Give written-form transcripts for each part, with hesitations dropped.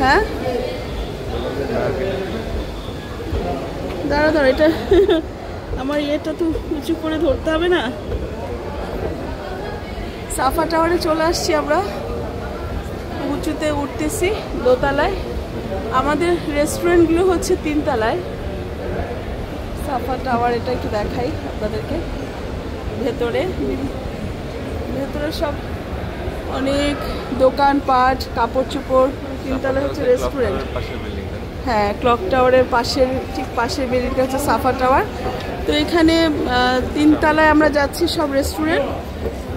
হ্যাঁ দাঁড়া দাঁড়া, এটা আমার ইয়েটা তো উঁচু করে ধরতে হবে না। সাফা টাওয়ারে চলে আসছি আমরা, উঁচুতে উঠতেছি দোতলায়। আমাদের রেস্টুরেন্টগুলো হচ্ছে 3 তলায়। সাফা টাওয়ার এটা একটু দেখাই আপনাদেরকে। ভেতরে সব অনেক দোকানপাট, কাপড় চোপড়। 3 তলায় হচ্ছে রেস্টুরেন্ট। হ্যাঁ, ক্লক টাওয়ারের পাশের ঠিক পাশের বিল্ডিংটা হচ্ছে সাফা টাওয়ার। তো এখানে 3 তলায় আমরা যাচ্ছি সব রেস্টুরেন্ট।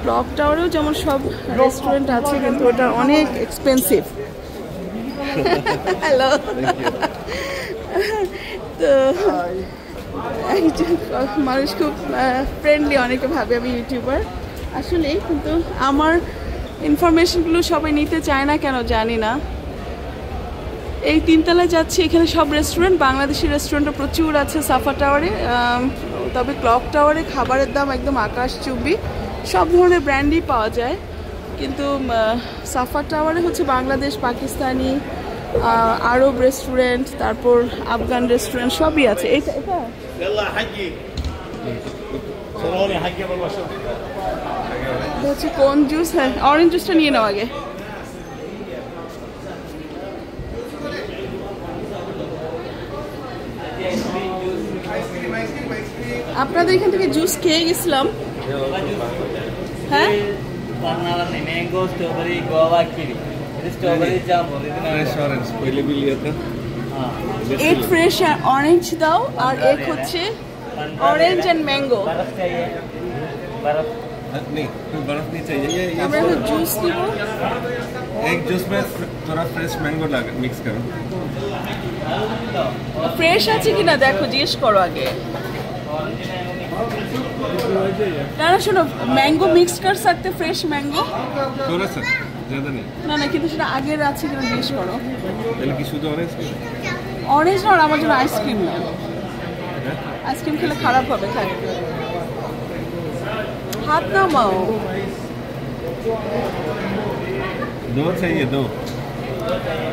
ক্লক টাওয়ারেও যেমন সব রেস্টুরেন্ট আছে, কিন্তু ওটা অনেক এক্সপেন্সিভ। হ্যালো। তো মানুষ খুব ফ্রেন্ডলি, অনেকে ভাবে আমি ইউটিউবার আসলে, কিন্তু আমার ইনফরমেশনগুলো সবাই নিতে চায় না কেন জানি না। এই 3 তলায় যাচ্ছি, এখানে সব রেস্টুরেন্ট, বাংলাদেশি রেস্টুরেন্টও প্রচুর আছে সাফা টাওয়ারে। তবে ক্লক টাওয়ারে খাবারের দাম একদম আকাশচুম্বী, সব ধরনের ব্র্যান্ডই পাওয়া যায়। কিন্তু সাফা টাওয়ারে হচ্ছে বাংলাদেশ, পাকিস্তানি, আরব রেস্টুরেন্ট, তারপর আফগান রেস্টুরেন্ট সবই আছে। এটা হচ্ছে কোন জুস? হ্যাঁ, অরেঞ্জ জুসটা নিয়ে নাও আগে। আপনাদের এখান থেকে জুস খেয়ে গেছিলাম। হ্যাঁ, mango strawberry guava kiwi strawberry jam fresh orange पहले भी लिया था। एक फ्रेश ऑरेंज दाओ और एक হচ্ছে ऑरेंज एंड मैंगो। बर्फ चाहिए? बर्फ नहीं, बर्फ नहीं चाहिए। ये আমরা জুস নিব। एक जूस में थोड़ा फ्रेश मैंगो मिक्स करो। फ्रेश আছে কিনা দেখো, জিজ্ঞেস করো আগে। না না শোনো, ম্যাঙ্গো মিক্স कर सकते, फ्रेश मैंगो थोड़ा सा, ज़्यादा नहीं। না না, কিন্তু সেটা আগের আছে কিনা জিজ্ঞেস করো। पहले की शुद्ध ऑरेंज की। অরেঞ্জ না, আমার জন্য আইসক্রিম না। আইসক্রিম খেলে খারাপ হবে, খাই। হাত নামাও। दो चाहिए, दो।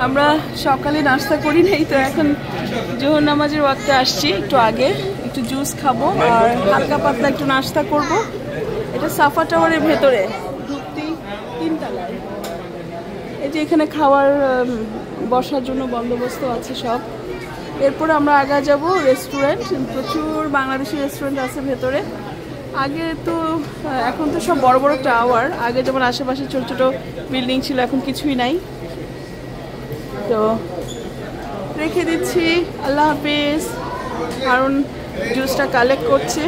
আমরা সকালে নাস্তা করি নাই, তো এখন জোহর নামাজের ওয়াক্তে আসছি, একটু আগে একটু জুস খাবো আর হালকা পাতলা একটু নাস্তা করব। এটা সাফা টাওয়ারের ভেতরে ঢুকতেই 3 তলায়। এই যে এখানে খাওয়ার বসার জন্য বন্দোবস্ত আছে সব। এরপরে আমরা আগে যাব রেস্টুরেন্ট, প্রচুর বাংলাদেশি রেস্টুরেন্ট আছে ভেতরে। আগে তো, এখন তো সব বড় বড় টাওয়ার, আগে যেমন আশেপাশে ছোট ছোট বিল্ডিং ছিল, এখন কিছুই নাই। তো রেখে দিচ্ছি, আল্লাহ হাফেজ। কারণ জুসটা কালেক্ট করছে।